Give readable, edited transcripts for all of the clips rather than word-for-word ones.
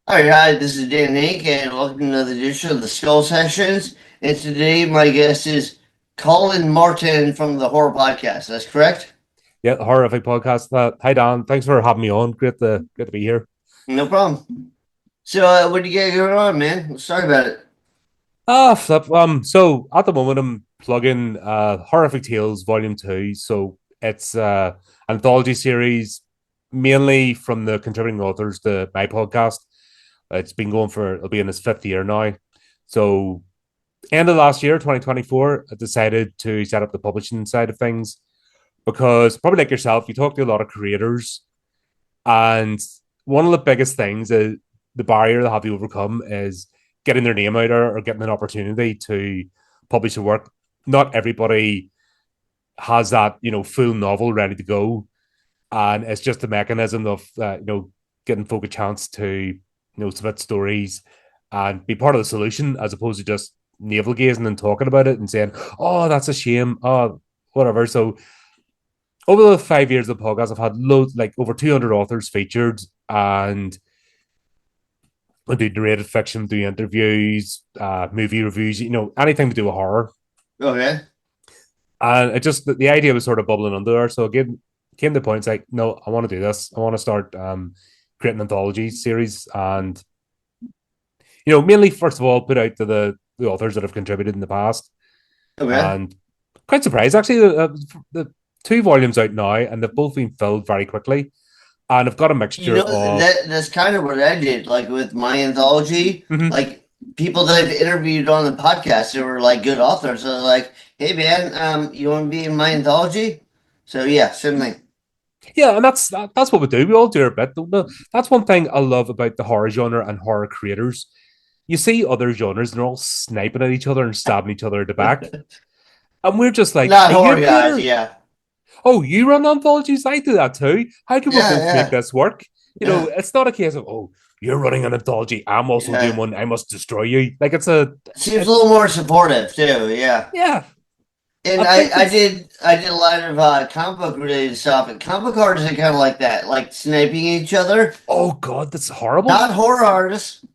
All right, hi, this is Dan Henk, and welcome to another edition of the Skull Sessions. And today, my guest is Collin Martin from the Horror Podcast. That's correct? Yeah, the horrific podcast. Hi Dan, thanks for having me on. Great to be here. No problem. So, what do you got going on, man? Sorry about it. Flip. So at the moment I'm plugging Horrific Tales Volume 2. So it's anthology series mainly from the contributing authors to my podcast. It's been going for it'll be in its fifth year now. So end of last year, 2024, I decided to set up the publishing side of things because probably like yourself, you talk to a lot of creators. And one of the biggest things is the barrier they have to overcome is getting their name out there or getting an opportunity to publish a work. Not everybody has that, full novel ready to go. And it's just a mechanism of, getting folk a chance to, submit stories and be part of the solution as opposed to just navel gazing and talking about it and saying, oh, that's a shame. Oh, whatever. So over the 5 years of the podcast, I've had loads, like over 200 authors featured, and I do narrated fiction, do interviews, movie reviews, anything to do with horror. Okay. And it just, the idea was sort of bubbling under there. So again, came to the point, it's like, no, I want to do this. I want to start creating an anthology series. And, mainly, first of all, put out to the authors that have contributed in the past. Okay. And quite surprised, actually, the two volumes out now, and they've both been filled very quickly. And I've got a You mixture know, of that's kind of what I did, like with my anthology. Mhm. Like, people that I've interviewed on the podcast that were like good authors. So, like, hey, man, you want to be in my anthology? So, yeah, same thing. Yeah, and that's what we do. We all do our bit. That's one thing I love about the horror genre and horror creators. You see other genres, and they're all sniping at each other and stabbing each other at the back. And we're just like, Not are you a horror guys, creator? yeah. Oh, you run anthologies? I do that too. How can we Yeah, both make yeah, this work? yeah, It's not a case of, oh, you're running an anthology. I'm also doing yeah. one. I must destroy you. Seems a It, little more supportive too, yeah. yeah, And I I, think I it's, did I did a lot of comic book related stuff, and comic book artists are kind of like that, like sniping each other. oh God, that's horrible. Not horror artists,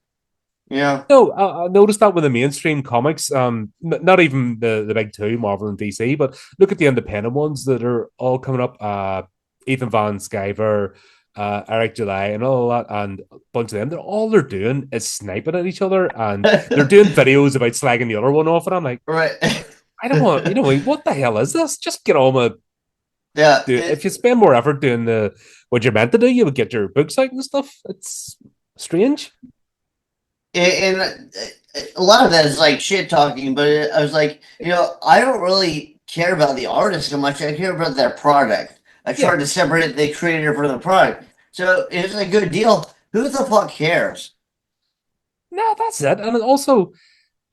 you know. No, I noticed that with the mainstream comics, not even the big two, Marvel and DC, but look at the independent ones that are all coming up. Ethan Van Sciver, Eric July, and all that, and a bunch of them. They're doing is sniping at each other, and they're doing videos about slagging the other one off. And I'm like, Right. I don't want, what the hell is this? Just get on with Yeah. do. If you spend more effort doing the what you're meant to do, you would get your books out and stuff. It's strange. And a lot of that is like shit talking, but I was like, I don't really care about the artist so much. I care about their product. I try Yeah, to separate the creator from the product. So if it's a good deal, who the fuck cares? no, that's it. And also,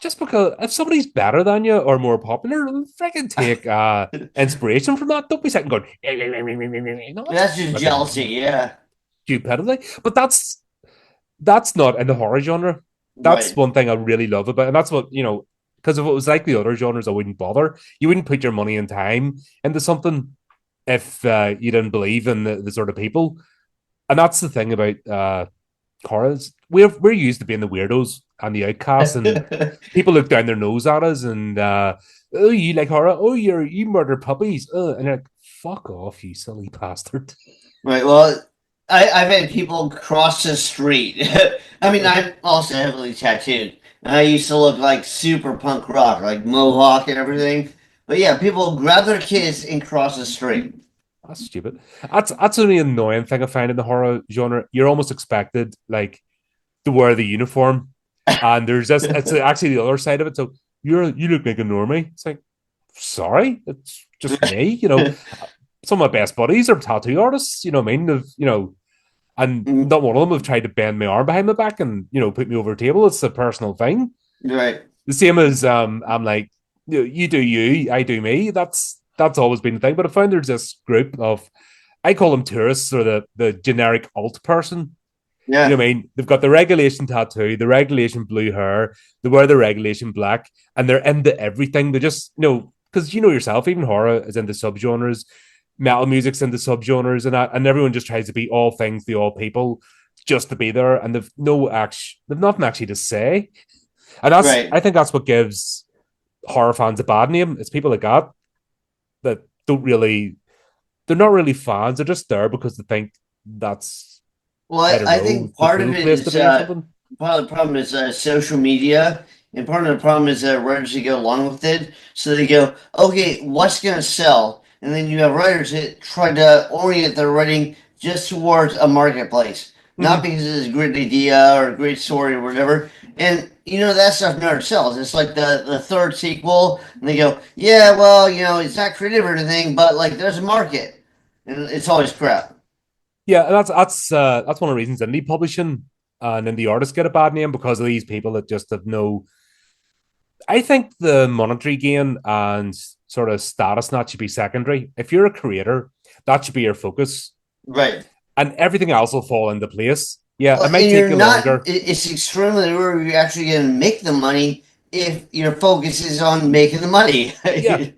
just because if somebody's better than you or more popular, freaking take inspiration from that. Don't be sitting going, no, that's That's just jealousy, fucking yeah. stupidity. But that's not in the horror genre. That's Right. one thing I really love about it. And that's what, because if it was like the other genres, I wouldn't bother. You wouldn't put your money and time into something if you didn't believe in the sort of people. And that's the thing about horrors. We're used to being the weirdos and the outcasts, and people look down their nose at us and oh, you like horror? Oh, you murder puppies, and you're like, fuck off, you silly bastard. Right. Well, I've had people cross the street. I mean, I'm also heavily tattooed. I used to look like super punk rock, like mohawk and everything. But yeah, people grab their kids and cross the street. That's stupid. That's the only annoying thing I find in the horror genre. You're almost expected like to wear the uniform, and there's this. It's actually the other side of it. So you look like a normie. It's like, sorry, it's just me. Some of my best buddies are tattoo artists. You know what I mean? And Mm, not one of them have tried to bend my arm behind my back and put me over a table. It's a personal thing. right. The same as I'm like, you do you, I do me. That's always been the thing. But I found there's this group of I call them tourists or the generic alt person. You know Yeah. what I mean? They've got the regulation tattoo, the regulation blue hair, they wear the regulation black, and they're into everything. They just because yourself, even horror is into subgenres, metal music's into subgenres, and everyone just tries to be all things to all people. just to be there, and they've nothing actually to say. And that's Right. I think that's what gives horror fans a bad name. It's people like that don't really they're not really fans. They're just there because they think that's Well, I don't I know think the part of cool it place to is be or something. part of the problem is social media, and part of the problem is that writers that go along with it. So they go, okay, what's going to sell? And then you have writers that try to orient their writing just towards a marketplace, not Mm-hmm. because it's a great idea or a great story or whatever. And that stuff never sells. It's like the third sequel, and they go, yeah, well, it's not creative or anything, but like there's a market, and it's always crap. Yeah, and that's one of the reasons indie publishing and indie artists get a bad name because of these people that just have no. I think the monetary gain and sort of status that should be secondary. If you're a creator, that should be your focus, Right. and everything else will fall into place. Yeah, Well, it might and you're take you not, longer. it's extremely rare you're actually going to make the money if your focus is on making the money. Yeah,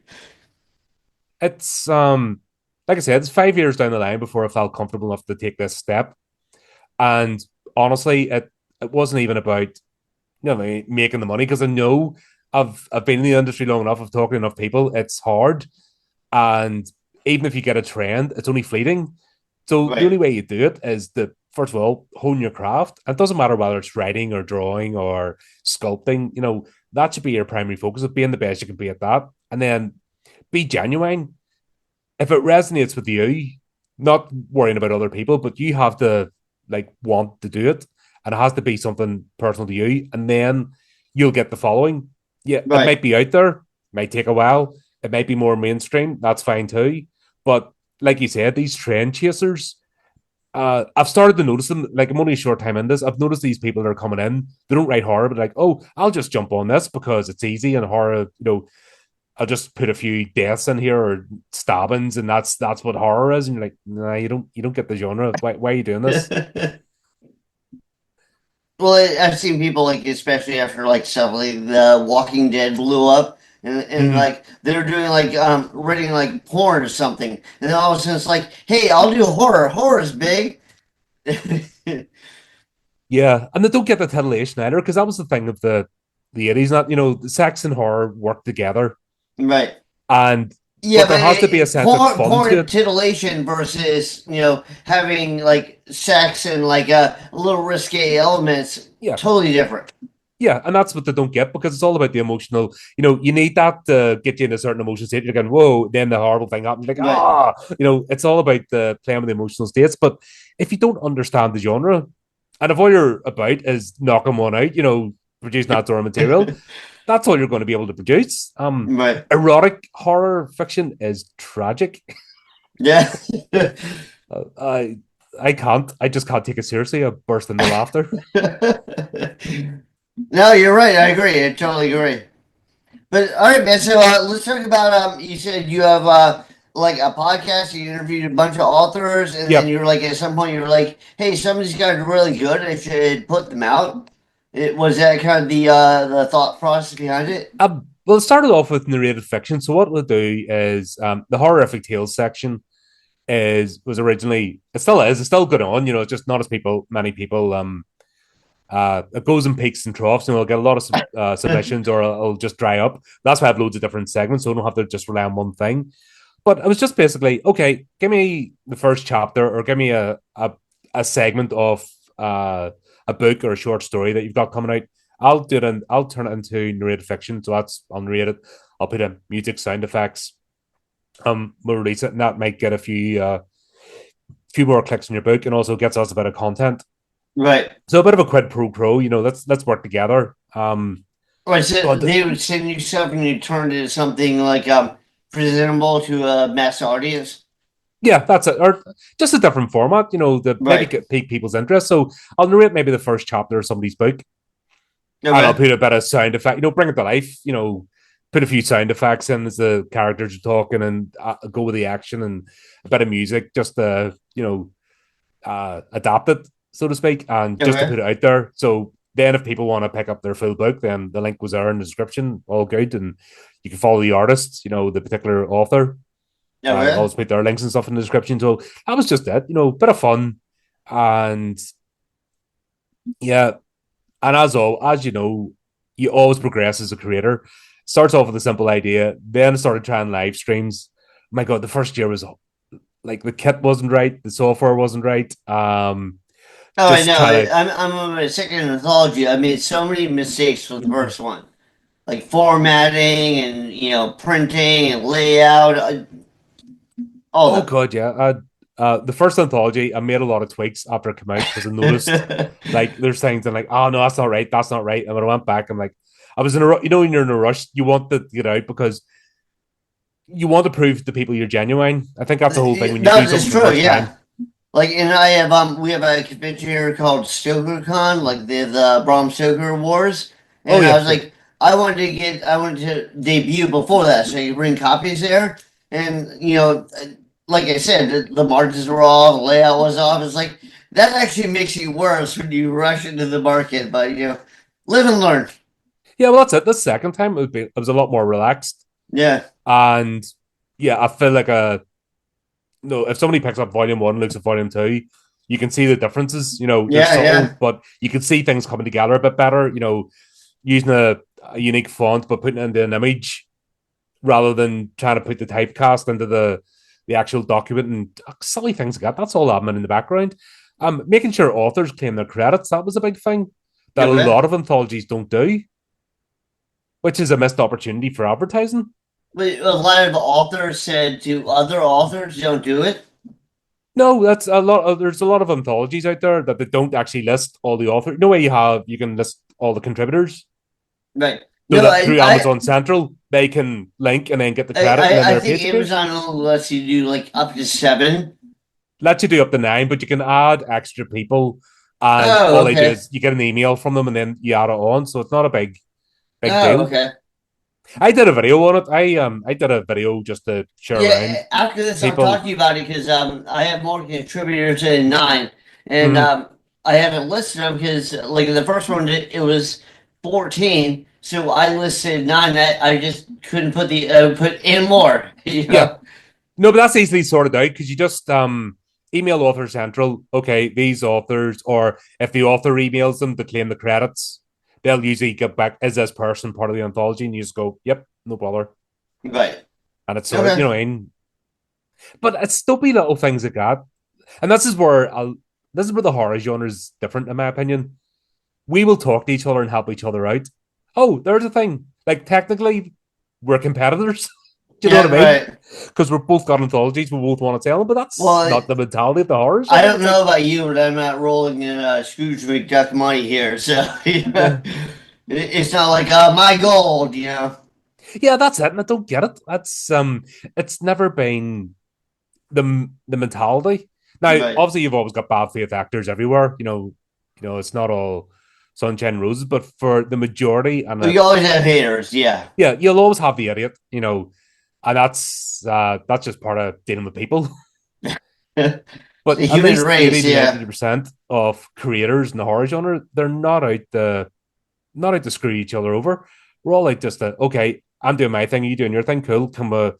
it's like I said, it's 5 years down the line before I felt comfortable enough to take this step. And honestly, it wasn't even about making the money because I know I've been in the industry long enough. I've talked to enough people. It's hard, and even if you get a trend, it's only fleeting. So the only Right, way you do it is to first of all hone your craft. It doesn't matter whether it's writing or drawing or sculpting. That should be your primary focus of being the best you can be at that, and then be genuine. If it resonates with you, not worrying about other people, but you have to want to do it, and it has to be something personal to you, and then you'll get the following. Yeah, it right. might be out there, it might take a while, it might be more mainstream. That's fine too. But like you said, these trend chasers, I've started to notice them. Like I'm only a short time in this. I've noticed these people that are coming in. They don't write horror, but like, oh, I'll just jump on this because it's easy and horror. I'll just put a few deaths in here or stabbings, and that's what horror is. And you're like, nah, you don't get the genre. Why are you doing this? Well, I've seen people like, especially after like stuff like The Walking Dead blew up, and Mm-hmm. like they're doing like writing like porn or something, and then all of a sudden it's like, hey, I'll do horror. Horror's big. Yeah, and they don't get the titillation either because that was the thing of the 80s. Not the sex and horror work together, Right. and Yeah, but but there has to be a sense of fun porn to and it. titillation versus having like sex and like a little risque elements, Yeah, totally different. yeah, and that's what they don't get because it's all about the emotional. You need that to get you in a certain emotional state. You're going, whoa, then the horrible thing happens. Like, Right. it's all about the playing with the emotional states. But if you don't understand the genre, and if all you're about is knocking one out, producing that sort of material, that's all you're going to be able to produce. Right. Erotic horror fiction is tragic. Yeah. I can't. I just can't take it seriously. I burst into laughter. No, you're right. I agree. I totally agree. But all right, man. So let's talk about you said you have like a podcast. You interviewed a bunch of authors, and then Yep. you were like, at some point, you were like, "Hey, some of these guys are really good. I should put them out." It was that kind of the thought process behind it. Well, it started off with narrated fiction. So what we'll do is the horrific tales section is was originally it still is it's still good on. It's just not as many people. It goes in peaks and troughs, and we'll get a lot of submissions, or it'll just dry up. That's why I have loads of different segments, so I don't have to just rely on one thing. But I was just basically okay. Give me the first chapter, or give me a segment of a book or a short story that you've got coming out. I'll do it, and I'll turn it into narrated fiction. So that's unrated. I'll put in music, sound effects. We'll release it, and that might get a few more clicks in your book, and also gets us a bit of content. Right. So a bit of a quid pro quo. Let's work together. Right. So So they would send you stuff, and you turn it into something like presentable to a mass audience. yeah, that's it. Or just a different format, that maybe Right. pique people's interest. So I'll narrate maybe the first chapter of somebody's book, and I'll Okay. put a bit of sound effect, bring it to life, put a few sound effects in as the characters are talking, and go with the action and a bit of music just to, adapt it, so to speak, and just to Okay. put it out there. So then if people want to pick up their full book, then the link was there in the description, all good. And you can follow the artist, the particular author. I Okay. always put their links and stuff in the description. So that was just it, bit of fun. And Yeah, and as you know, you always progress as a creator. Starts off with a simple idea, then started trying live streams. My God, the first year was like the kit wasn't right, the software wasn't right. Oh, I Just know. trying to. I'm a second anthology. I made so many mistakes with the first one, like formatting and printing and layout, all Oh of God, yeah. The first anthology, I made a lot of tweaks after it came out because I noticed them. like there's things I'm like, oh no, that's not right, that's not right. And when I went back, I'm like, I was in a when you're in a rush, you want to get out because you want to prove to people you're genuine. I think that's the whole thing when you No, do it's something for the true. first Yeah. time. Like, and I have we have a convention here called StokerCon, like the Bram Stoker Wars, Oh and I yeah, was yeah, like, I wanted to debut before that, so you bring copies there, and like I said, the margins were off, the layout was off. It's like that actually makes you worse when you rush into the market, but live and learn. yeah. Well, that's it. The second time it was a lot more relaxed, Yeah, and yeah, I feel like a no. If somebody picks up volume one, looks at volume two, you can see the differences. They're yeah, subtle, yeah. but you can see things coming together a bit better. Using a unique font but putting it into an image rather than trying to put the typecast into the actual document and silly things like that. That's all admin in the background. Making sure authors claim their credits, that was a big thing that a Okay. lot of anthologies don't do, which is a missed opportunity for advertising. But a lot of authors said to other authors, don't do it. No, that's a lot of, there's a lot of anthologies out there that they don't actually list all the authors. No way you can list all the contributors. Right. So No, that through Amazon Central, they can link and then get the credit and then I their think page appears. Amazon only lets you do like up to seven. Let you do up to nine, but you can add extra people, and all Oh, they do okay. is you get an email from them, and then you add it on. So it's not a big Oh, deal. okay. I did a video on it. I did a video just to share around Yeah, after this, I'll talk people. to you about it because I have more contributors than nine, and Mm, I haven't listed them because like the first one it was 14, so I listed nine. That I just couldn't put the put in more. You yeah, know. no, but that's easily sorted out because you just email Author Central. Okay, these authors, or if the author emails them to claim the credits, they'll usually get back, is this person part of the anthology? And you just go, yep, no bother, Right. and it's sorted. Okay. What I mean? But it's stupid little things like that. And this is where the horror genre is different, in my opinion. We will talk to each other and help each other out. Oh, there's a thing. Like technically, we're competitors. Do you know Yeah. what I mean? Right. Because we're both got anthologies, we both want to tell them, but that's Well, not the mentality of the horror I genre. don't It's like, know about you, but I'm not rolling in Scrooge McDuck money here, so yeah, it's not like my gold. yeah, that's it. And I don't get it. It's never been the mentality. Now, Right. obviously, you've always got bad faith actors everywhere. It's not all sunshine and roses, but for the majority, and We always have haters, yeah. yeah, you'll always have the idiot. And that's just part of dealing with people. It's the But at human least race, 80 to yeah. 90% of creators in the horror genre, they're not out to screw each other over. We're all like just okay, I'm doing my thing, you doing your thing, cool. Can we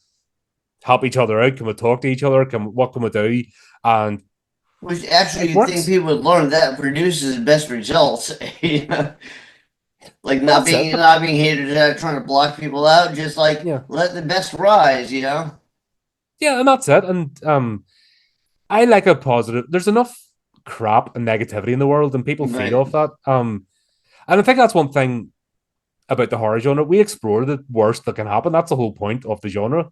help each other out? Can we talk to each other? What can we do? And Which actually it you'd think works. people would learn that produces best results. Like Well, that's it. But not being haters trying to block people out, just like yeah, let the best rise. yeah, and that's it. And I like a positive. There's enough crap and negativity in the world, and people feed Right. off that. And I think that's one thing about the horror genre. We explore the worst that can happen. That's the whole point of the genre.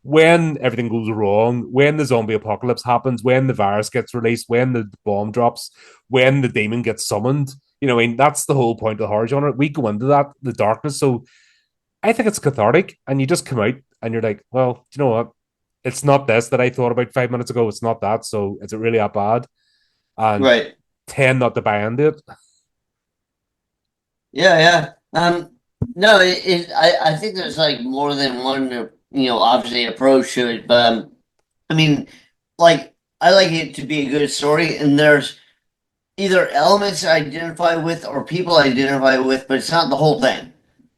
When everything goes wrong, when the zombie apocalypse happens, when the virus gets released, when the bomb drops, when the demon gets summoned, I mean, that's the whole point of the horror genre. We go into that, the darkness. So I think it's cathartic, and you just come out and you're like, well, do you know what? It's not this that I thought about 5 minutes ago. It's not that. So is it really that bad? And Right. tend not to buy into it. Yeah, yeah. No, I think there's like more than one, obviously approach to it, but I mean, like I like it to be a good story, and there's either elements I identify with or people I identify with, but it's not the whole thing.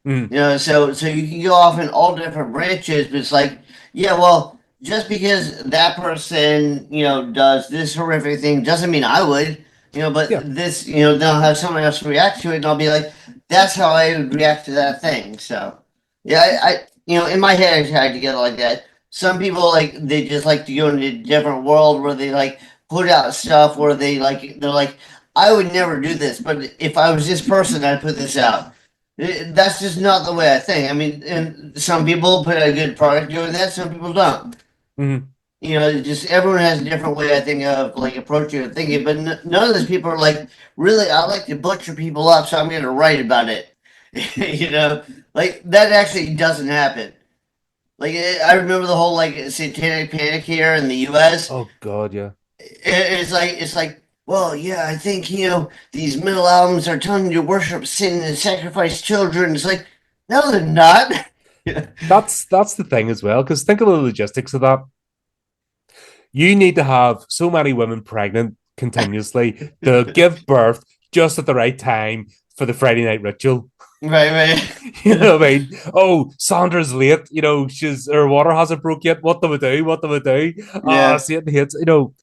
Mm, So you can go off in all different branches, but it's like, yeah, well, just because that person, does this horrific thing doesn't mean I would. But Yeah. this, they'll have someone else react to it, and I'll be like, that's how I would react to that thing. So, yeah, in my head, I try to get it like that. Some people like they just like to go into a different world where they like put out stuff where they're like, I would never do this, but if I was this person, I'd put this out. That's just not the way I think. I mean, and some people put a good product doing that, some people don't. Mhm. Just everyone has a different way I think of like approaching and thinking, but none of these people are like, really, I like to butcher people up, so I'm going to write about it. Like that actually doesn't happen. Like I remember the whole like satanic panic here in the U.S. Oh God, yeah. It's like, well, yeah, I think these metal albums are telling you to worship sin and sacrifice children. It's like, no, they're not. That's the thing as well. Because think of the logistics of that. You need to have so many women pregnant continuously to give birth just at the right time for the Friday night ritual. Right, right. You know what I mean? Oh, Sandra's late. She's her water hasn't broke yet. What do we do? What do we do? Ah, Yeah. Satan hits.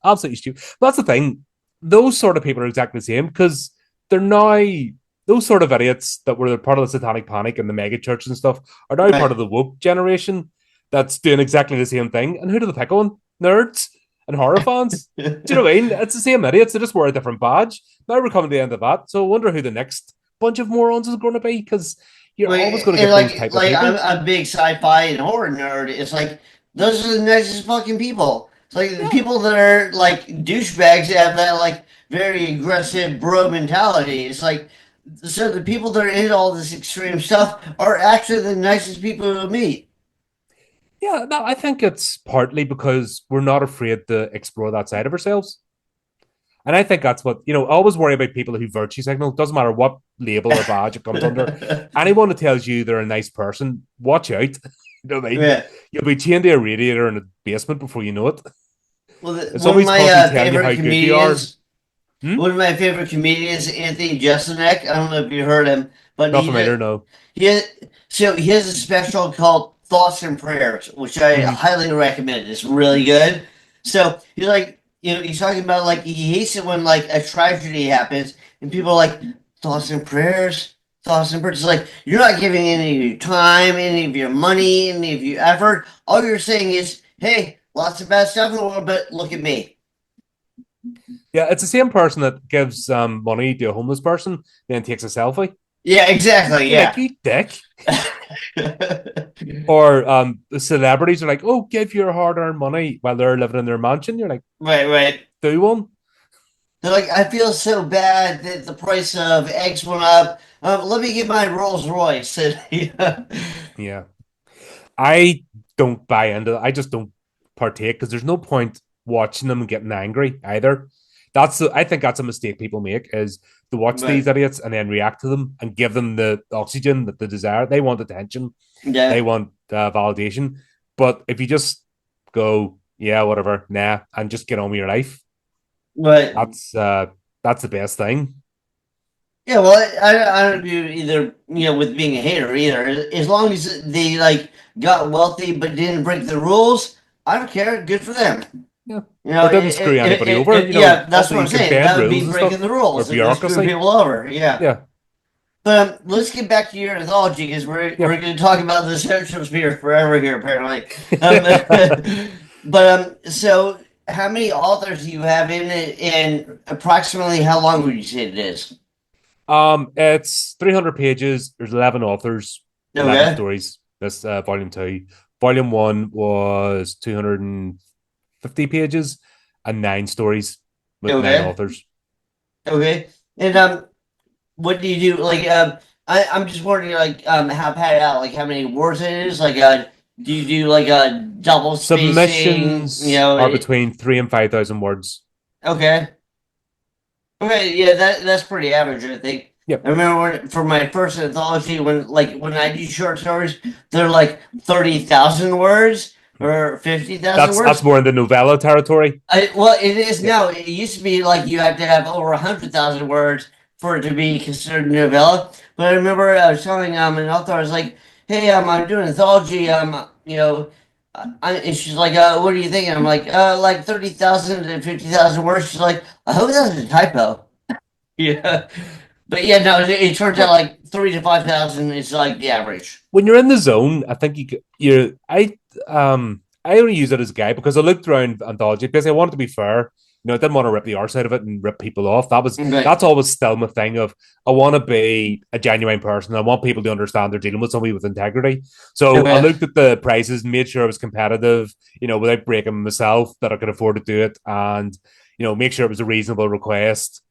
Absolutely stupid. But that's the thing. Those sort of people are exactly the same because they're now those sort of idiots that were part of the Satanic Panic and the mega church and stuff are now part Right. of the woke generation that's doing exactly the same thing. And who do they pick on? Nerds and horror fans. Do you know what I mean? It's the same idiots. They just wear a different badge. Now we're coming to the end of that. So I wonder who the next bunch of morons is going to be because you're always Wait, going to and get those like type of like I'm people. a big sci-fi and horror nerd. It's like those are the nicest fucking people. It's like the Yeah. people that are like douchebags have that like very aggressive bro mentality. It's like so the people that are into all this extreme stuff are actually the nicest people to meet. Yeah, no, I think it's partly because we're not afraid to explore that side of ourselves. And I think that's what, I always worry about people who virtue signal. Doesn't matter what label or badge it comes under. Anyone that tells you they're a nice person, watch out. You know what I mean? Yeah. You'll be chained to a radiator in a basement before you know it. Well, It's one of always my constantly telling you favorite how good they are. comedians, Hmm? one of my favorite comedians, Anthony Jeselnik. I don't know if you heard him, but Not familiar, no. he so he has a special called Thoughts and Prayers, which I Hmm. highly recommend. It's really good. So he's like, he's talking about like he hates it when like a tragedy happens and people are like thoughts and prayers, thoughts and prayers. It's like you're not giving any of your time, any of your money, any of your effort. All you're saying is, hey, lots of bad stuff in the world, but look at me. Yeah, it's the same person that gives money to a homeless person, then takes a selfie. Yeah, exactly. You're like, Yeah. you dick. Or the celebrities are like, oh, give your hard earned money while they're living in their mansion. You're like, Right, right. do one. They're like, I feel so bad that the price of eggs went up. Let me get my Rolls Royce. Yeah. I don't buy into that. I just don't partake because there's no point watching them getting angry either. I think that's a mistake people make is to watch these But idiots and then react to them and give them the oxygen that they desire. They want attention. They yeah, want validation. But if you just go, yeah, whatever, nah, and just get on with your life, but that's the best thing. yeah, well, I don't do either. With being a hater either. As long as they like got wealthy but didn't break the rules, I don't care. Good for them. Yeah. Or didn't screw anybody over. Yeah, that's Also what I'm you can saying. bend That would rules be and breaking stuff the or rules if they're screwing bureaucracy. people over. Yeah. Yeah. But let's get back to your anthology because we're Yep. going to talk about the Central Sphere forever here apparently. But so how many authors do you have in it, and approximately how long would you say it is? It's 300 pages. There's 11 authors, 11 Okay, stories. This volume two. Volume one was 250 pages and 9 stories with 9 okay, authors. okay. And what do you do? Like I'm just wondering like how pad it out, like how many words it is. Like do you do like a double spacing? Submissions are between 3 and 5,000 words. Okay. Okay, yeah, that's pretty average, I think. I Yep. remember for my first anthology, when I do short stories, they're like 30,000 words or 50,000 That's words. more in the novella territory. Well, it is Yep. now. It used to be like you had to have over 100,000 words for it to be considered a novella. But I remember I was telling an author, I was like, "Hey, I'm doing an anthology. And she's like, what are you thinking?" I'm like 30,000 to 50,000 words. She's like, "I hope that's a typo." Yeah. But yeah, no, it turns out But like 3 to 5,000 is like the average. when you're in the zone, I think I only use it as a guide because I looked around anthology because I wanted to be fair. I didn't want to rip the arse out of it and rip people off. Right. That's always still my thing of I want to be a genuine person. I want people to understand they're dealing with somebody with integrity. So I Okay. looked at the prices and made sure I was competitive, without breaking myself, that I could afford to do it, and make sure it was a reasonable request.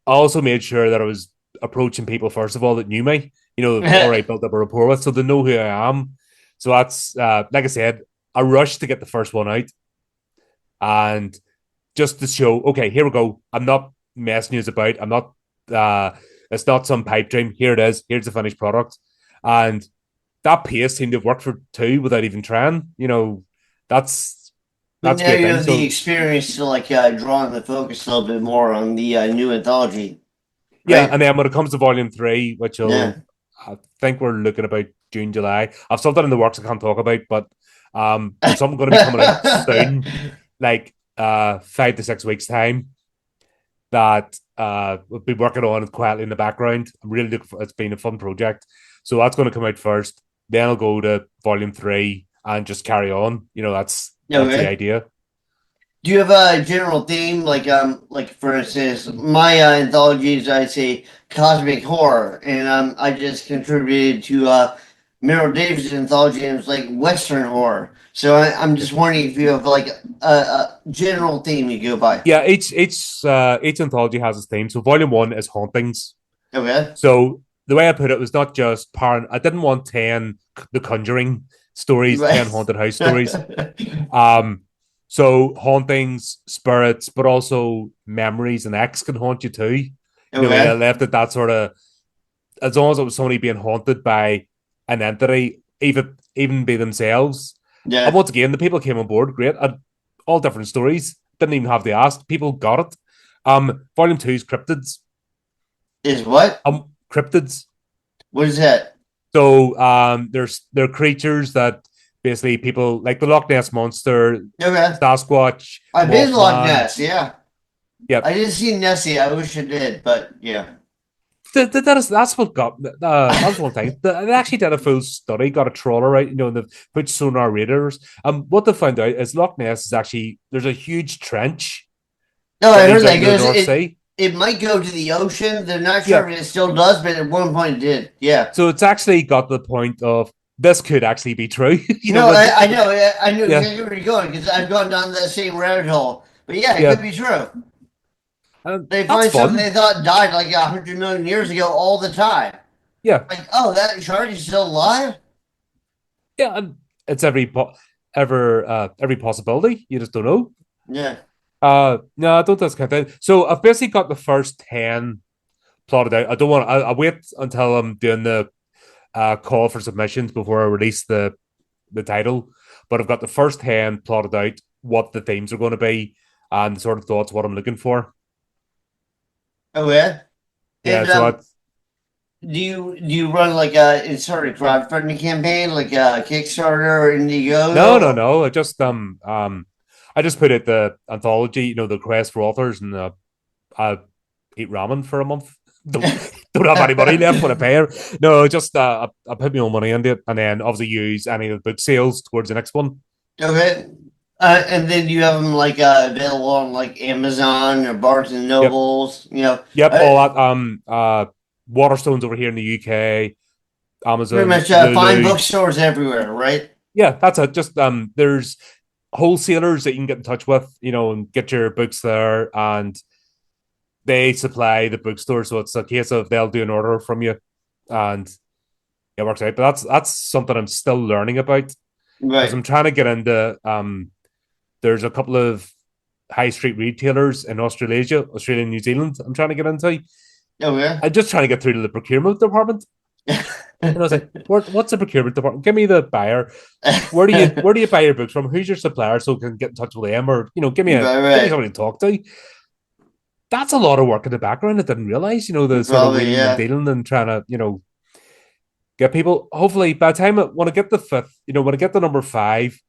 I also made sure that I was approaching people first of all that knew me, have already built up a rapport with, so they know who I am. So that's like I said, I rushed to get the first one out, and just to show, okay, here we go. I'm not messing you about. I'm not. It's not some pipe dream. Here it is. Here's the finished product, and that pace seemed to have worked for two without even trying. That's But that's a now great you thing. have the So experience to like draw the focus a little bit more on the new anthology, yeah, right? and then when it comes to volume three, which Yeah. will, I think we're looking about June, July. I've something in the works I can't talk about, but there's something going to be coming out soon, like 5 to 6 weeks time, that we'll be working on quietly in the background. I'm really looking for. It's been a fun project, so that's going to come out first. Then I'll go to volume three and just carry on. That's the Okay. idea. Do you have a general theme, like for instance, my anthologies, I say cosmic horror, and I just contributed to Meryl Davis' anthology, and it's like Western horror. So I'm just wondering if you have like a general theme you go by. Yeah, each anthology has its theme. So volume one is hauntings. Okay. So the way I put it was not just parent. I didn't want 10 The Conjuring stories, 10 Right. haunted house stories. Um, so hauntings, spirits, but also memories and X can haunt you too. I Okay. left it that sort of, as long as it was somebody being haunted by an entity, even be themselves. And Yeah. once again, the people came on board, great. All different stories. Didn't even have to ask. People got it. Volume two is cryptids. Is what? Cryptids. What is that? So they're creatures that basically people like the Loch Ness monster, Okay. Sasquatch, I've been to Loch Mothman. Ness, yeah. I Yep. didn't see Nessie. I wish I did, but yeah. That's what got that's one thing. They actually did a full study, got a trawler out, and they've put sonar radars. What they found out is Loch Ness is actually there's a huge trench No, that I heard leads out that into the goes North it Sea. it might go to the ocean. They're not sure Yeah. if it still does, but at one point it did. Yeah. So it's actually got the point of this could actually be true. No, I know. I knew Yeah, exactly where you're going because I've gone down that same rabbit hole. But yeah, it could yeah. be true. They That's find something they fun. thought died like 100 million years ago all the time. Yeah, Like, oh, that shark is still alive? yeah. And it's every possibility. You just don't know. Yeah. No, I don't discount that. So I've basically got the first 10 plotted out. I don't want. I wait until I'm doing the call for submissions before I release the title. But I've got the first 10 plotted out, what the themes are going to be, and the sort of thoughts what I'm looking for. Oh yeah. Yeah. And So I do you run like a sort of crowdfunding campaign like a Kickstarter or no, no, Indiegogo? no. I just put it the anthology. The request for authors, and I eat ramen for a month. Don't don't have any money left when I pay her. No, just I put my own money into it, and then obviously use any of the book sales towards the next one. Okay. And then you have them like available on like Amazon or Barnes and Yep, Nobles. yep. Uh, All that. Waterstones over here in the UK, pretty Amazon, much fine Lulu. bookstores everywhere, right? Yeah, that's it. Just there's wholesalers that you can get in touch with, and get your books there, and they supply the bookstore. So it's a case of they'll do an order from you, and it works out. But that's something I'm still learning about because Right. I'm trying to get into. There's a couple of high street retailers in Australia, and New Zealand. I'm trying to get into. Okay. I'm just trying to get through to the procurement department. I was like, what's the procurement department? Give me the buyer. Where do you buy your books from? Who's your supplier so I can get in touch with them, or Right, give me right. somebody to talk to. That's a lot of work in the background. I didn't realize, the sort of Probably, wheeling and yeah. dealing and trying to, get people. Hopefully, by the time when I get the fifth, when I get the number five,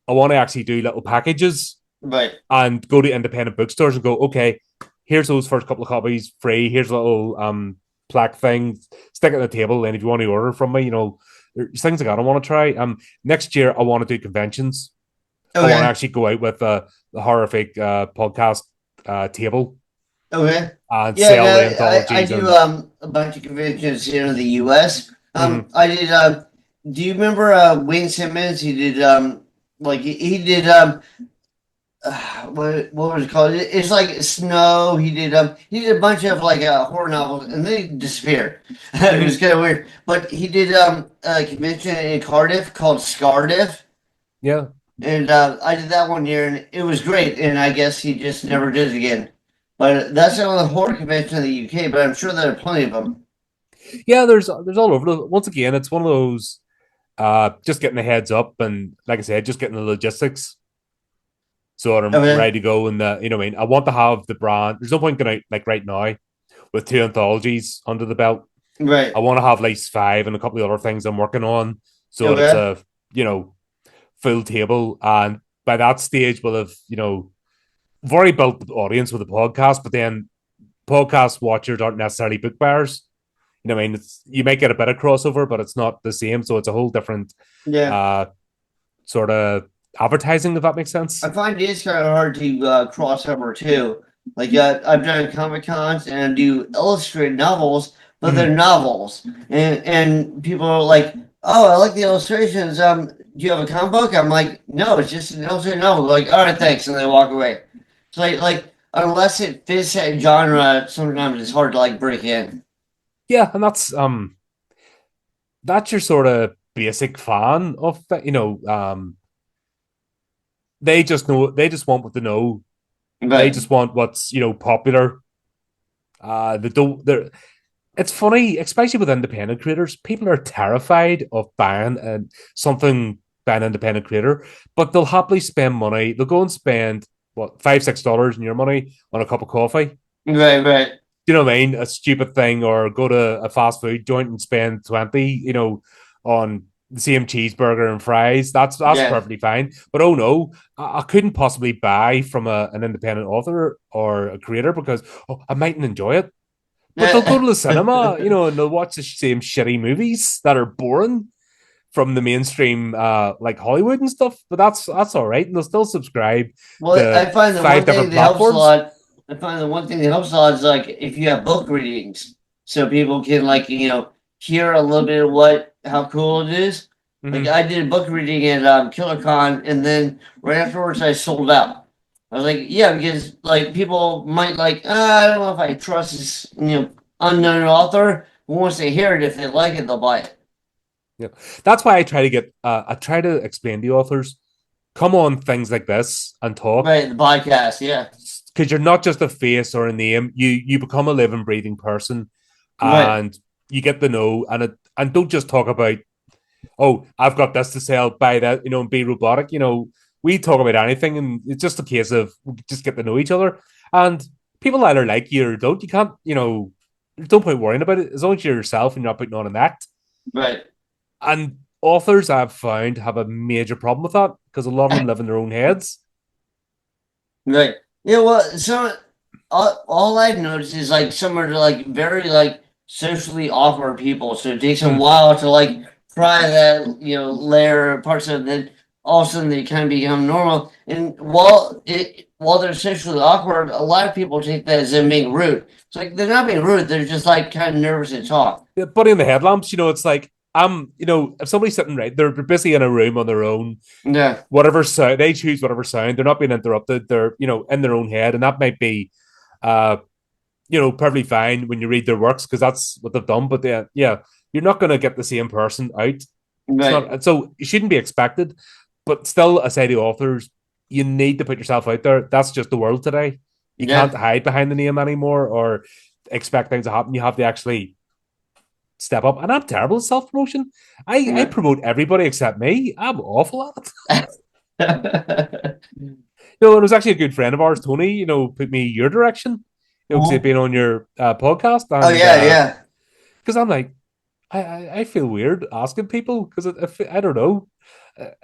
I want to actually do little packages Right. and go to independent bookstores and go, okay, here's those first couple of copies free. Here's a little plaque thing. Stick it on the table, and if you want to order from me, there's things like that I want to try. Next year I want to do conventions. I want to Okay. actually go out with the horrific podcast table Okay. and Yeah, sell the no, I anthologies do and a bunch of conventions here in the US. mhm. I did do you remember Wayne Simmons? He did like he did what was it called? It's like Snow. He did a bunch of like horror novels and then he disappeared. It was Mhm. kind of weird. But he did a convention in Cardiff called Scardiff. Yeah. And I did that one year, and it was great. And I guess he just never did it again. But that's the only horror convention in the UK. But I'm sure there are plenty of them. Yeah, there's all over. Once again, it's one of those just getting the heads up and like I said, just getting the logistics so that I'm Okay, ready to go. And what I mean, I want to have the brand. There's no point going out like right now with two anthologies under the belt. right. I want to have at least five and a couple of other things I'm working on, so that it's Okay, a full table. And by that stage, we'll have we've already built the audience with the podcast, but then podcast watchers aren't necessarily book buyers. I mean, you might get a bit of crossover, but it's not the same. So it's a whole different yeah. uh, sort of advertising, if that makes I sense. find it's kind of hard to cross over too. Like I've done Comic Cons and I do illustrated novels, but they're Mm-hmm. novels, and people are like, "Oh, I like the illustrations. Do you have a comic book?" I'm like, "No, it's just an illustrated novel." They're like, "All right, thanks," and they walk away. It's like unless it fits that genre, sometimes it's hard to like break in. Yeah, and that's your sort of basic fan of that. They just want what they know. They But just want what's popular. They don't. They're It's funny, especially with independent creators. People are terrified of buying and something by an independent creator, but they'll happily spend money. They'll go and spend what $5-6 in your money on a cup of coffee. right, You know what I mean? A stupid thing, or go to a fast food joint and spend 20, on the same cheeseburger and fries. That's yeah. perfectly fine. But oh no, I couldn't possibly buy from an independent author or a creator because I mightn't enjoy it. But they'll go to the cinema, and they'll watch the same shitty movies that are boring from the mainstream, like Hollywood and stuff. But that's all right, and they'll still subscribe Well, to I find the five one thing different that helps a platforms. lot. I find the one thing that helps a lot is like if you have book readings, so people can like hear a little bit of what how cool it is. Like Mm-hmm. I did a book reading at KillerCon, and then right afterwards I sold out. I was like, yeah, because like people might like, I don't know if I trust this unknown author. But once they hear it, if they like it, they'll buy it. Yeah, that's why I try to explain to authors, come on things like this and talk, Right, the podcast, yeah, because you're not just a face or a name. You become a living, breathing person, right, and you get to know and don't just talk about, oh, I've got this to sell, buy that, and be robotic. We talk about anything, and it's just a case of we just get to know each other. And people either like you or don't. You can't, there's no point worrying about it as long as you're yourself and you're not putting on an act. right. And authors I've found have a major problem with that because a lot of them live in their own heads. Right. Yeah, well, so all I've noticed is like some are like very like socially awkward people. So it takes a Mm, while to like try that, layer of parts of it. Then all of a sudden they kind of become normal. And while they're socially awkward, a lot of people take that as them being rude. It's like they're not being rude, they're just like kind of nervous to talk. yeah, buddy in the headlamps, it's like if somebody's sitting right, they're busy in a room on their own, Yeah, whatever sound they choose, whatever sound, they're not being interrupted. They're in their own head, and that might be uh perfectly fine when you read their works because that's what they've done. But yeah, you're not going to get the same person out. It's right. not so it shouldn't be expected. But still, I say to authors, you need to put yourself out there. That's just the world today. You can't Yeah. hide behind the name anymore or expect things to happen. You have to actually step up. And I'm terrible at self promotion. I Yeah. promote everybody except me. I'm awful at it. Oh It was actually a good friend of ours, Tony, put me your direction, because he'd been on your podcast. And yeah, yeah. because I'm like, I feel weird asking people because I don't know.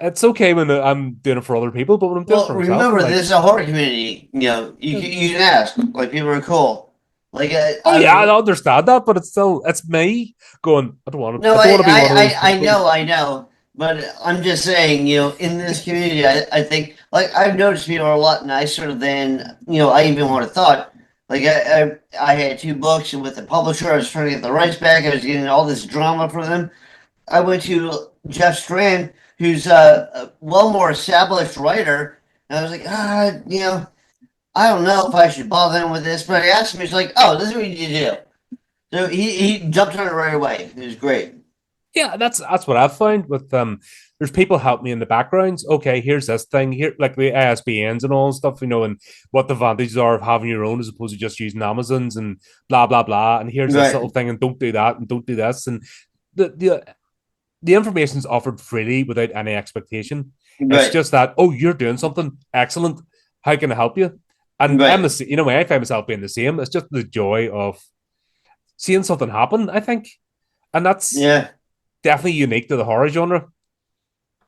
It's okay when I'm doing it for other people, but when I'm doing it Well, for myself, I'm remember, like, this is a horror community. You can ask. Like, people are cool. Like, oh yeah, I understand that, but it's me going. no, I don't want to be one of those people. I know. But I'm just saying, in this community, I think, like, I've noticed people are a lot nicer than, I even would have thought. Like, I had two books, and with the publisher, I was trying to get the rights back. I was getting all this drama for them. I went to Jeff Strand, who's a well more established writer, and I was like, I don't know if I should bother him with this, but he asked me, he's like, oh, this is what you need to do. So he jumped on it right away. It was great. Yeah, that's what I've found with there's people help me in the backgrounds. Okay, here's this thing here, like the ISBNs and all and stuff, and what the advantages are of having your own as opposed to just using Amazon's and blah blah blah. And here's this little Right, thing, and don't do that, and don't do this. And the the information is offered freely without any expectation. It's right, just that, oh, you're doing something excellent. How can I help you? And I'm right. the I find myself being the same. It's just the joy of seeing something happen. I think, and that's Yeah. definitely unique to the horror genre.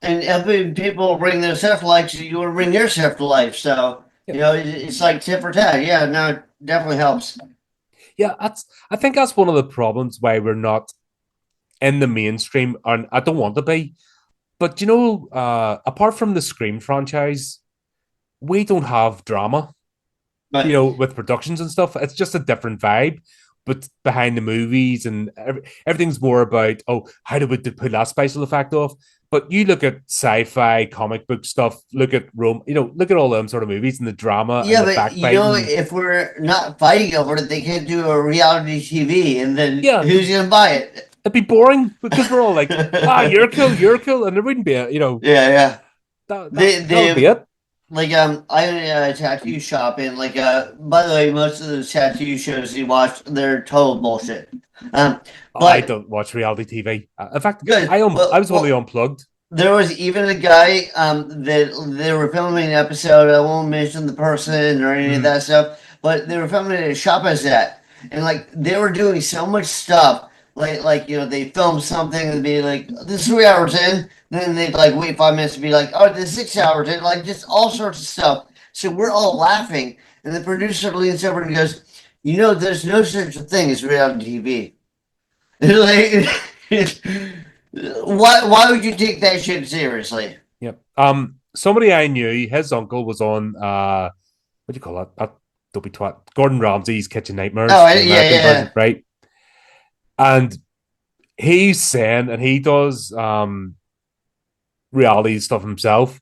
And helping people bring their stuff to life, so you want to bring your stuff to life. So, Yeah, it's like tit for tat. Yeah, no, it definitely helps. yeah. That's I think that's one of the problems why we're not in the mainstream, and I don't want to be. But apart from the Scream franchise, we don't have drama. But With productions and stuff. It's just a different vibe, but behind the movies and everything's more about, oh, how do we put that special effect off? But you look at sci-fi, comic book stuff, look at Rome, look at all them sort of movies and the drama and yeah, the but backbiting. if we're not fighting over it, they can't do a reality TV, and then Yeah, who's gonna buy it? it'd be boring because we're all like, you're cool, and there wouldn't be Yeah, yeah. that would be They it. like I own a tattoo shop, and like by the way, most of the tattoo shows you watch, they're total bullshit. Um, I but don't watch reality TV. In fact, good. I Well, was only unplugged. there was even a guy that they were filming an episode. I won't mention the person or any of Mm, that stuff, but they were filming at a shop I was at, and like they were doing so much stuff. Like they filmed something and be like, "This is 3 hours in." Then they'd like wait 5 minutes to be like, "Oh, this is 6 hours in." Like just all sorts of stuff. So we're all laughing, and the producer leans over and goes, there's no such a thing as reality TV." Like, why would you take that shit seriously? yep. Somebody I knew, his uncle was on what do you call that? That dopey twat. Gordon Ramsay's Kitchen Oh, Nightmares, the yeah, American version, yeah, right? And he's saying, and he does reality stuff himself.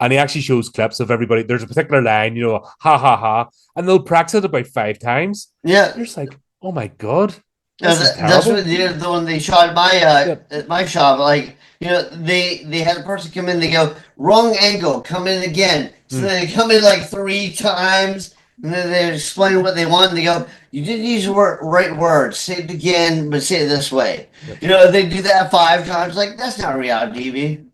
And he actually shows clips of everybody. There's a particular line, ha ha ha, and they'll practice it about 5 times. yeah. You're just like, oh my god, No, this is that's what terrible. the one they shot Yeah. at my shop. Like they had a person come in. They go wrong angle. Come in again. So Mm. they come in like 3 times, and then they explain what they want. And they go, "You didn't use the right words. Say it again, but say it this way." Yep. They do that 5 times. Like that's not reality TV.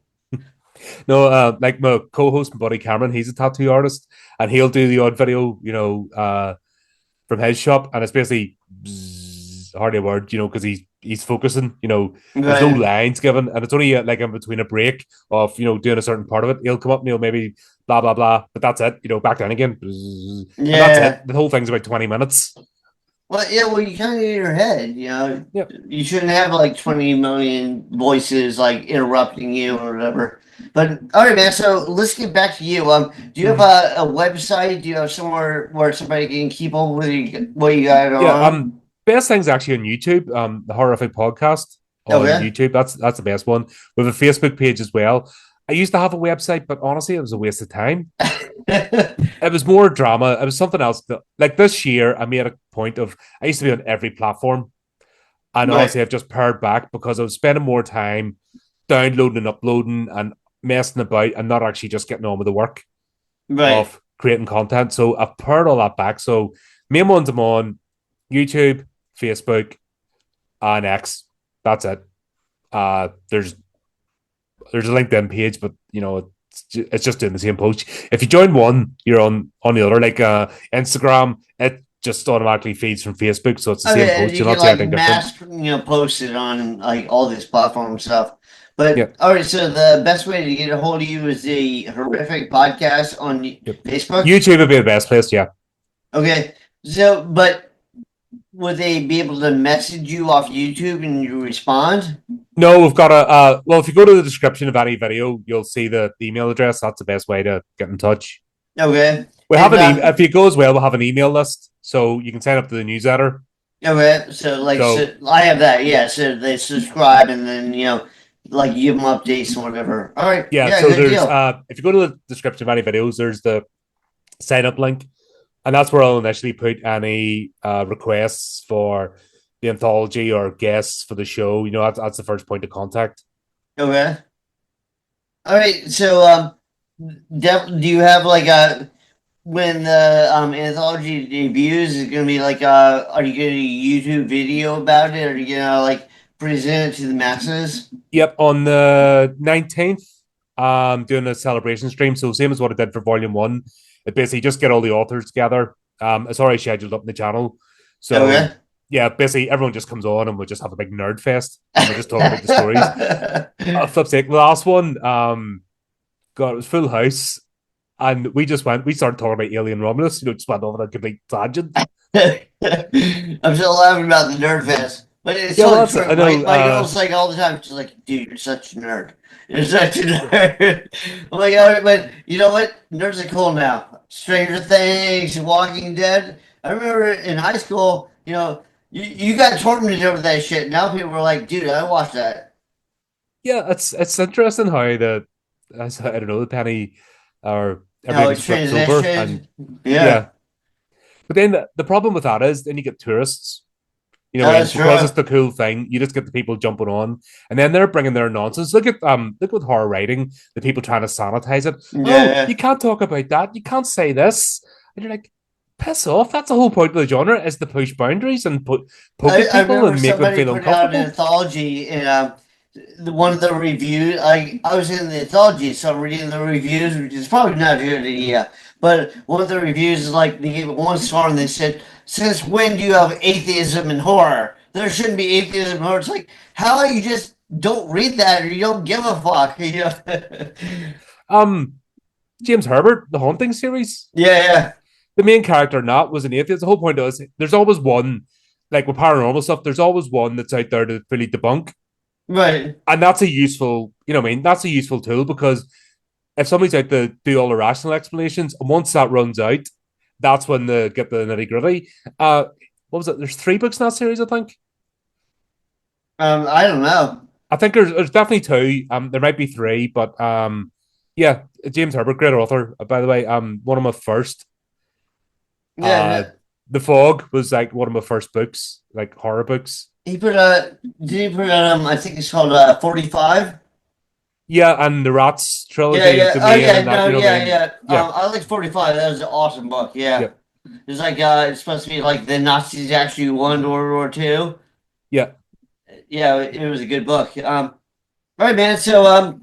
No, like my co-host, buddy Cameron, he's a tattoo artist, and he'll do the odd video, from his shop, and it's basically hardly a word, because he's focusing. There's no Right. lines given, and it's only like in between a break of doing a certain part of it. He'll come up and he'll maybe blah blah blah, but that's it. Back down again, and that's it. Yeah. The whole thing's about 20 minutes. Well, yeah, well, you kind of in your head, Yep. you shouldn't have like 20 million voices like interrupting you or whatever. But all right, man. So let's get back to you. Do you have Mhm. a website? Do you have somewhere where somebody can keep up with what you got Yeah. on? Best thing's actually on YouTube. The Horrific Podcast on Okay. YouTube. That's the best one. We have a Facebook page as well. I used to have a website, but honestly, it was a waste of time. It was more drama. It was something else. Like this year, I made a point of I used to be on every platform, and Right, honestly, I've just pared back because I was spending more time downloading and uploading and messing about, and not actually just getting on with the work right. of creating content. So I've pared all that back. So main ones I'm on YouTube, Facebook, and X. That's it. There's a LinkedIn page, but it's just doing the same post. If you join one, you're on the other. Like Instagram, it just automatically feeds from Facebook, so it's the same Okay, and post. you You'll can not see like anything different. mass, post it on like all this platform stuff. But Yep. all right, so the best way to get a hold of you is the horrific podcast on Yep. Facebook. YouTube would be the best place. Yeah. Okay, so but would they be able to message you off YouTube and you respond? No, we've got a. Well, if you go to the description of any video, you'll see the email address. That's the best way to get in touch. Okay, We have and an email. If it goes well, we'll have an email list, so you can sign up to the newsletter. okay, so like So so I have that. Yeah, so they subscribe and then like you give them updates and whatever. All right, yeah, yeah, so good there's deal. if you go to the description of any videos, there's the sign up link, and that's where I'll initially put any requests for the anthology or guests for the show. That's the first point of contact. Okay, all right. So do you have like a when the anthology debuts? Is it gonna be like are you gonna do YouTube video about it? Or are you gonna like present it to the masses? Yep, on the 19th, doing a celebration stream. So same as what I did for Volume One. It basically just get all the authors together. It's already scheduled up in the channel. So Okay. yeah, basically everyone just comes on and we'll just have a big nerd fest and we'll just talk about the stories. Flip's sake, the last one, God, it was full house. And we started talking about Alien Romulus, just went off on a complete tangent. I'm still laughing about the nerd fest, but it's Yeah, well, so that's it. true. I know. My girl's like all the time. She's like, "Dude, you're such a nerd. You're such a nerd." I'm like, "All right, but you know what? Nerds are cool now. Stranger Things, Walking Dead. I remember in high school, you got tormented over that shit. Now people are like, dude, I watched that. Yeah, it's interesting how I don't know, the penny or How everybody it just flips over. And transitioned. Yeah, yeah, but then the problem with that is then you get tourists. What I mean? that's Because true. it's the cool thing, you just get the people jumping on, and then they're bringing their nonsense. Look with horror writing, the people trying to sanitize it. Oh, Yeah. you can't talk about that. You can't say this, and you're like, piss off. That's the whole point of the genre is to push boundaries and poke at I people remember and make them somebody feel put out an uncomfortable. anthology and one of the reviews. I was in the anthology, so I'm reading the reviews, which is probably not a good idea. But one of the reviews is like they gave it 1 star and they said, "Since when do you have atheism and horror? There shouldn't be atheism and horror." It's like how you just don't read that or you don't give a fuck. Um, James Herbert, the Haunting series, Yeah, yeah, the main character not was an atheist. The whole point is there's always one, like with paranormal stuff, there's always one that's out there to fully debunk. right. And that's a useful, what I mean? That's a useful tool because if somebody's out to do all the rational explanations, and once that runs out, that's when they get the nitty gritty. What was it? There's 3 books in that series, I think. I don't know. I think there's definitely 2. There might be 3, but yeah, James Herbert, great author, by the way. One of my first. Yeah, Uh, no, The Fog was like one of my first books, like horror books. he put did he put I think it's called 45. Yeah, and the Rats Yeah, trilogy, yeah. Oh, Domain, yeah. and that. No, You know what I yeah, mean? yeah. Yeah, I like 45. That was an awesome book. yeah, Yeah. It's like it's supposed to be like the Nazis actually won World War II. yeah. Yeah, it was a good book. All right, man. So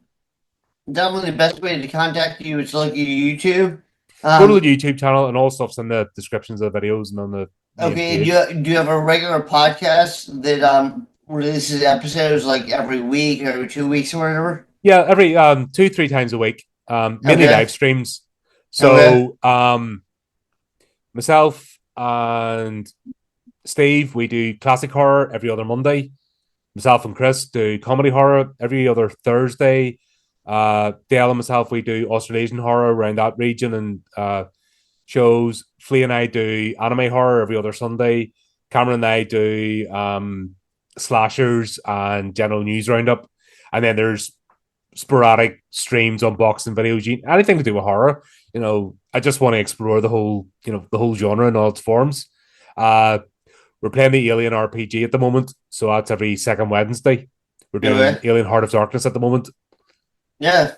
definitely the best way to contact you is to look at YouTube. Go to the Um, YouTube channel, and all stuff's in the descriptions of the videos and on the main okay. page. Do you have a regular podcast that releases episodes like every week or every 2 weeks or whatever? Yeah, every 2-3 times a week. Mainly Okay. live streams. Okay. So myself and Steve, we do classic horror every other Monday. Myself and Chris do comedy horror every other Thursday. Dale and myself, we do Australasian horror around that region and shows. Flea and I do anime horror every other Sunday. Cameron and I do slashers and general news roundup. And then there's sporadic streams, unboxing videos, anything to do with horror. I just want to explore the whole genre in all its forms. Uh, we're playing the Alien RPG at the moment, so that's every second Wednesday. We're doing Okay. Alien Heart of Darkness at the moment. Yeah.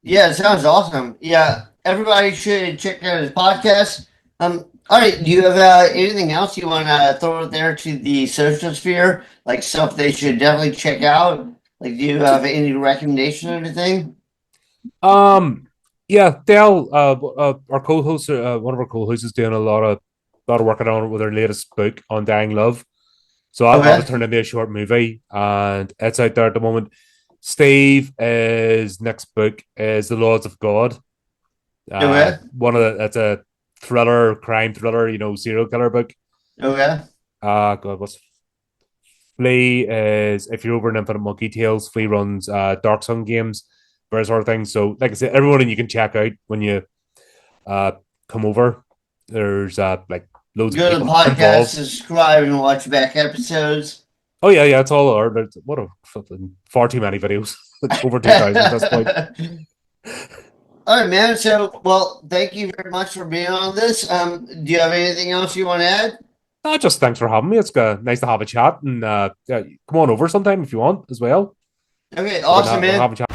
Yeah, it sounds awesome. Yeah, everybody should check out his podcast. All right, do you have anything else you want to throw out there to the social sphere, like stuff they should definitely check out? Like, do you have any recommendation or anything? Um, yeah, Dale, our co-host, one of our co-hosts is doing a lot of work on with her latest book on dying love. So that was Okay. turned into a short movie, and it's out there at the moment. Steve is next book is The Laws of God. Okay. One of that's a thriller, crime thriller, serial killer book. Okay. God, what's Flea is if you're over in Infinite Monkey Tales, Flea runs Dark Sun games, various other things. So, like I said, everyone you can check out when you uh come over. There's like loads of Go to the people podcast, involved. subscribe, and watch back episodes. Oh yeah, it's all there. But what a fucking far too many videos. Over 2,000 at this point. All right, man. So, well, thank you very much for being on this. Do you have anything else you want to add? Just thanks for having me. It's nice to have a chat, and yeah, come on over sometime if you want as well. Okay, We can awesome, have man. a chat.